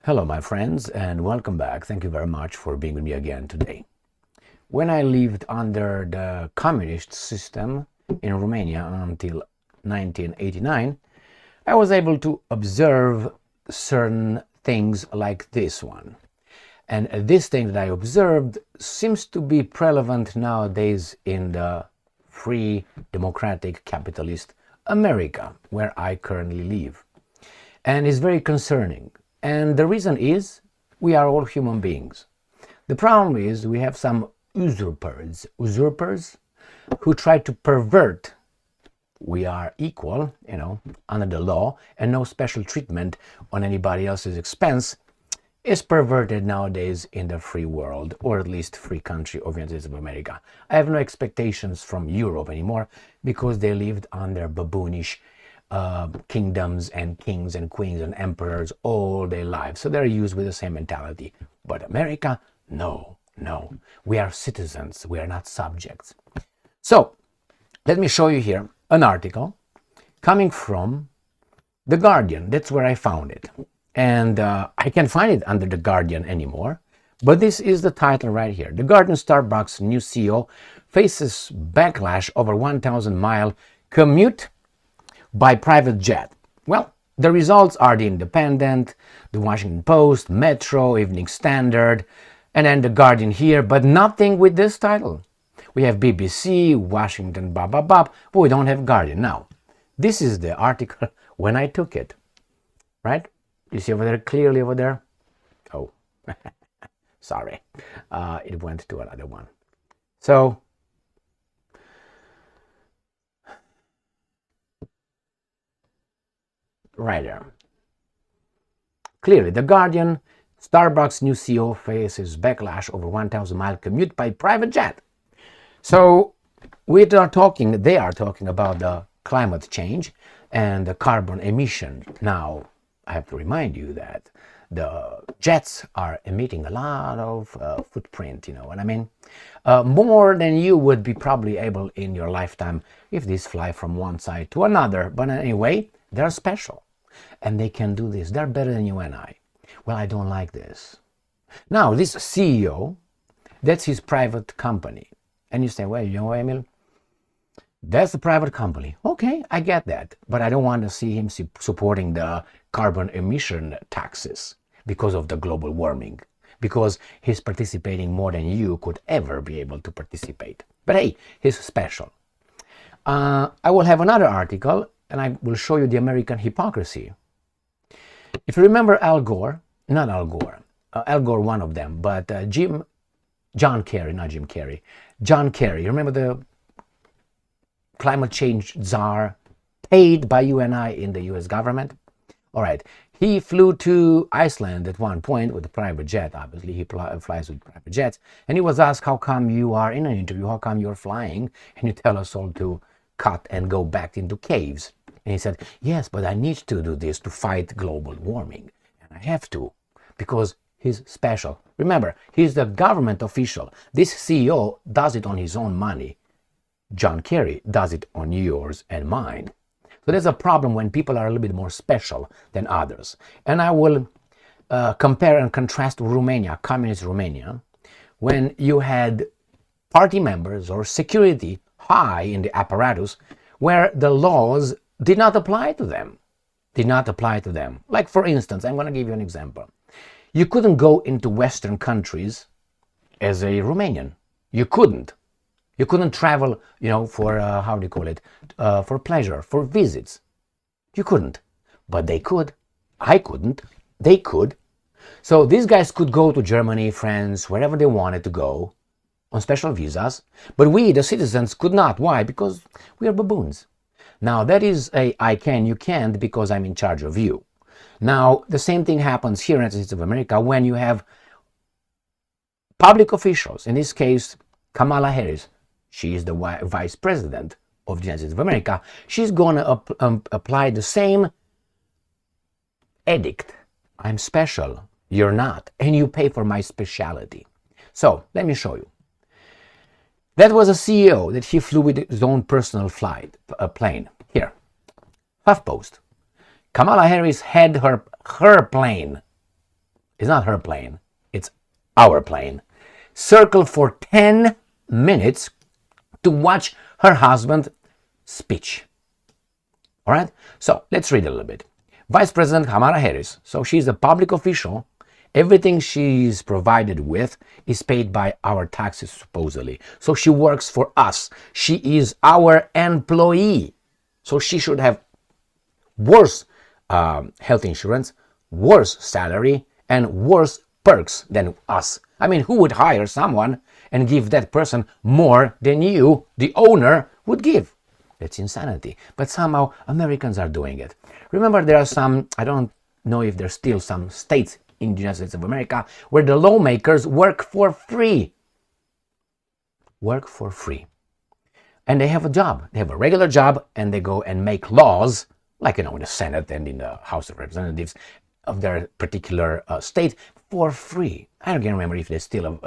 Hello, my friends, and welcome back. Thank you very much for being with me again today. When I lived under the communist system in Romania until 1989, I was able to observe certain things like this one. And this thing that I observed seems to be prevalent nowadays in the free, democratic, capitalist America, where I currently live. And it's very concerning. And the reason is we are all human beings. The problem is we have some usurpers who try to pervert. We are equal, under the law, and no special treatment on anybody else's expense is perverted nowadays in the free world, or at least free country of the United States of America. I have no expectations from Europe anymore because they lived under baboonish kingdoms and kings and queens and emperors all their lives. So they're used with the same mentality. But America, no. We are citizens. We are not subjects. So let me show you here an article coming from The Guardian. That's where I found it. And I can't find it under The Guardian anymore. But this is the title right here. The Guardian Starbucks new CEO faces backlash over 1,000-mile commute by private jet. Well, the results are The Independent, The Washington Post, Metro, Evening Standard, and then The Guardian here, but nothing with this title. We have BBC, Washington, but we don't have Guardian. Now, this is the article when I took it, right? You see over there, clearly over there? Oh, sorry. It went to another one. So, right there. Clearly, The Guardian, Starbucks new CEO faces backlash over 1,000-mile commute by private jet. So they are talking about the climate change and the carbon emission. Now, I have to remind you that the jets are emitting a lot of footprint, you know what I mean? More than you would be probably able in your lifetime if these fly from one side to another. But anyway, they're special. And they can do this. They're better than you and I. Well, I don't like this. Now, this CEO, that's his private company. And you say, well, you know, Emil, that's a private company. Okay, I get that. But I don't want to see him supporting the carbon emission taxes because of the global warming. Because he's participating more than you could ever be able to participate. But hey, he's special. I will have another article and I will show you the American hypocrisy. If you remember Al Gore, Al Gore, one of them, but John Kerry, not Jim Carrey. John Kerry, you remember the climate change czar paid by you and I in the US government? All right, he flew to Iceland at one point with a private jet. Obviously, he flies with private jets. And he was asked, how come you are in an interview? How come you're flying? And you tell us all to cut and go back into caves. And he said, yes, but I need to do this to fight global warming. And I have to, because he's special. Remember, he's the government official. This CEO does it on his own money. John Kerry does it on yours and mine. So there's a problem when people are a little bit more special than others. And I will compare and contrast Romania, Communist Romania, when you had party members or security high in the apparatus where the laws did not apply to them. Like, for instance, I'm going to give you an example. You couldn't go into Western countries as a Romanian. You couldn't travel, for, for pleasure, for visits. You couldn't. But they could. I couldn't. They could. So these guys could go to Germany, France, wherever they wanted to go on special visas. But we, the citizens, could not. Why? Because we are baboons. Now, that is a I can, you can't, because I'm in charge of you. Now, the same thing happens here in the United States of America when you have public officials. In this case, Kamala Harris. She is the vice president of the United States of America. She's going to apply the same edict. I'm special. You're not. And you pay for my speciality. So, let me show you. That was a CEO that he flew with his own personal plane. Here, HuffPost. Kamala Harris had her plane It's not her plane. It's our plane. Circle for 10 minutes to watch her husband's speech. All right? So let's read a little bit. Vice President Kamala Harris. So she's a public official. Everything she's provided with is paid by our taxes, supposedly. So she works for us. She is our employee. So she should have worse health insurance, worse salary, and worse perks than us. I mean, who would hire someone and give that person more than you, the owner, would give? That's insanity. But somehow Americans are doing it. Remember, there are some, I don't know if there's still some states in the United States of America where the lawmakers work for free. Work for free. And they have a job. They have a regular job, and they go and make laws, like, in the Senate and in the House of Representatives of their particular state, for free. I don't remember if there's still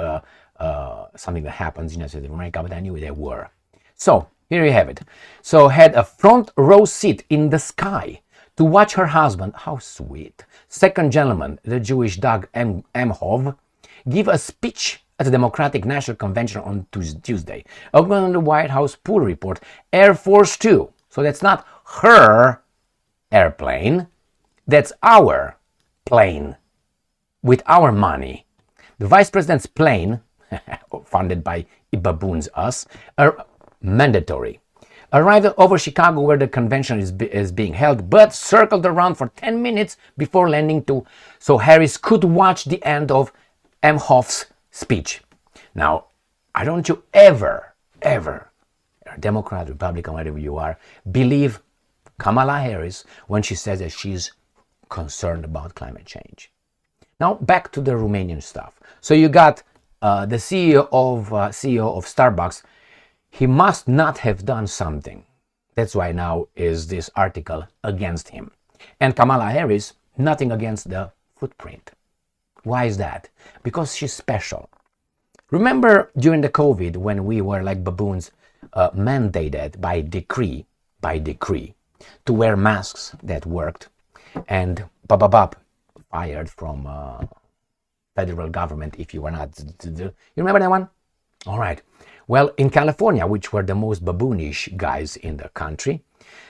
something that happens in the United States of America, but I knew they were. So, here you have it. So, had a front row seat in the sky to watch her husband, how sweet, second gentleman, the Jewish Doug Emhoff, give a speech at the Democratic National Convention on Tuesday. According to the White House pool report, Air Force Two. So that's not her airplane, that's our plane with our money. The vice president's plane, funded by baboons us, are mandatory. Arrived over Chicago where the convention is being held, but circled around for 10 minutes before landing so Harris could watch the end of Emhoff's speech. Now, I don't you ever, Democrat, Republican, whatever you are, believe Kamala Harris when she says that she's concerned about climate change. Now, back to the Romanian stuff. So you got the CEO of Starbucks. He must not have done something. That's why now is this article against him. And Kamala Harris, nothing against the footprint. Why is that? Because she's special. Remember during the COVID when we were like baboons, mandated by decree, to wear masks that worked, and fired from federal government if you were not. You remember that one? All right. Well, in California, which were the most baboonish guys in the country,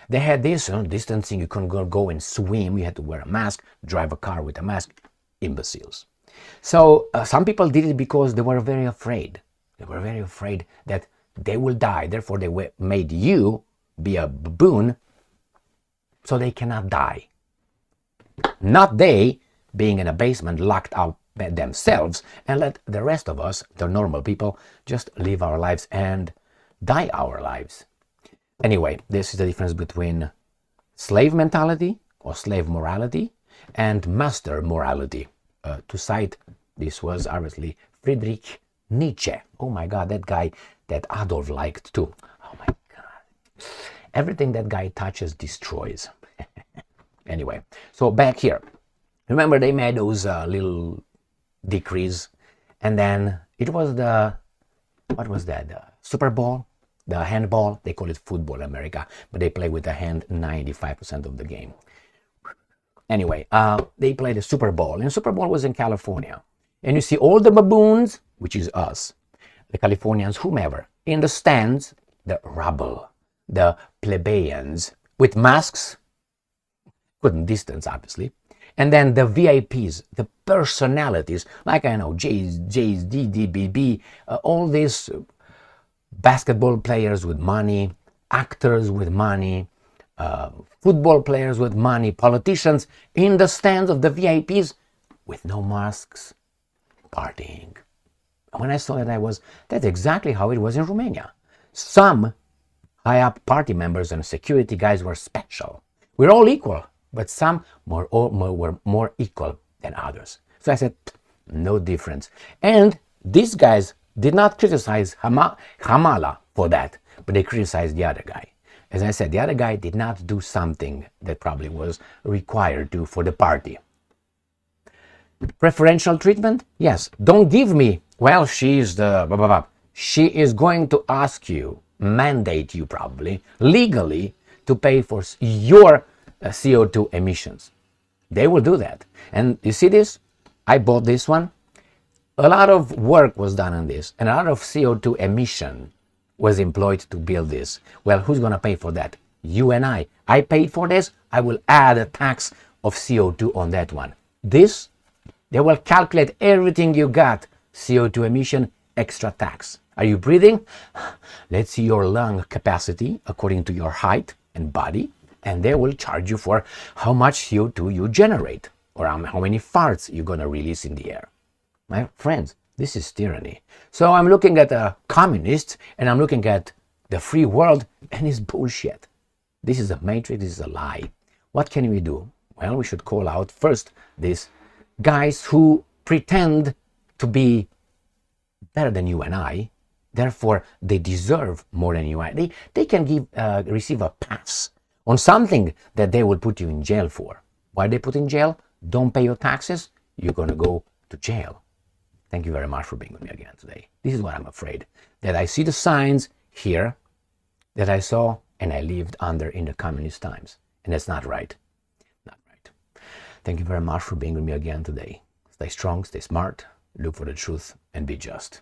they had this distancing. You couldn't go and swim. You had to wear a mask, drive a car with a mask. Imbeciles. So some people did it because they were very afraid. They were very afraid that they will die. Therefore, they made you be a baboon so they cannot die. Not they being in a basement locked out themselves and let the rest of us, the normal people, just live our lives and die our lives. Anyway, this is the difference between slave mentality or slave morality and master morality. To cite, this was obviously Friedrich Nietzsche. Oh my God, that guy that Adolf liked too. Oh my God. Everything that guy touches destroys. Anyway, so back here. Remember they made those little decrees, and then it was the Super Bowl, the handball. They call it football in America, but they play with the hand 95% of the game. Anyway, they played the Super Bowl, and the Super Bowl was in California. And you see all the baboons, which is us, the Californians, whomever, in the stands, the rabble, the plebeians, with masks, couldn't distance, obviously. And then the VIPs, the personalities, like I know, J's, DDBB, all these basketball players with money, actors with money, football players with money, politicians in the stands of the VIPs with no masks, partying. When I saw that, that's exactly how it was in Romania. Some high-up party members and security guys were special. We're all equal, but some were more equal than others. So I said, no difference. And these guys did not criticize Kamala for that, but they criticized the other guy. As I said, the other guy did not do something that probably was required to for the party. Preferential treatment? Yes. Don't give me, well, she's the blah, blah, blah. She is going to ask you, mandate you probably, legally, to pay for your CO2 emissions. They will do that. And you see this? I bought this one. A lot of work was done on this, and a lot of CO2 emission was employed to build this. Well, who's going to pay for that? You and I. I paid for this. I will add a tax of CO2 on that one. This, they will calculate everything you got, CO2 emission, extra tax. Are you breathing? Let's see your lung capacity according to your height and body, and they will charge you for how much CO2 you generate or how many farts you're going to release in the air. My friends, this is tyranny. So I'm looking at a communist and I'm looking at the free world, and it's bullshit. This is a matrix, this is a lie. What can we do? Well, we should call out first these guys who pretend to be better than you and I. Therefore, they deserve more than you and I. They can receive a pass on something that they will put you in jail for. Why they put in jail? Don't pay your taxes, you're going to go to jail. Thank you very much for being with me again today. This is what I'm afraid, that I see the signs here that I saw and I lived under in the communist times. And that's not right. Not right. Thank you very much for being with me again today. Stay strong, stay smart, look for the truth, and be just.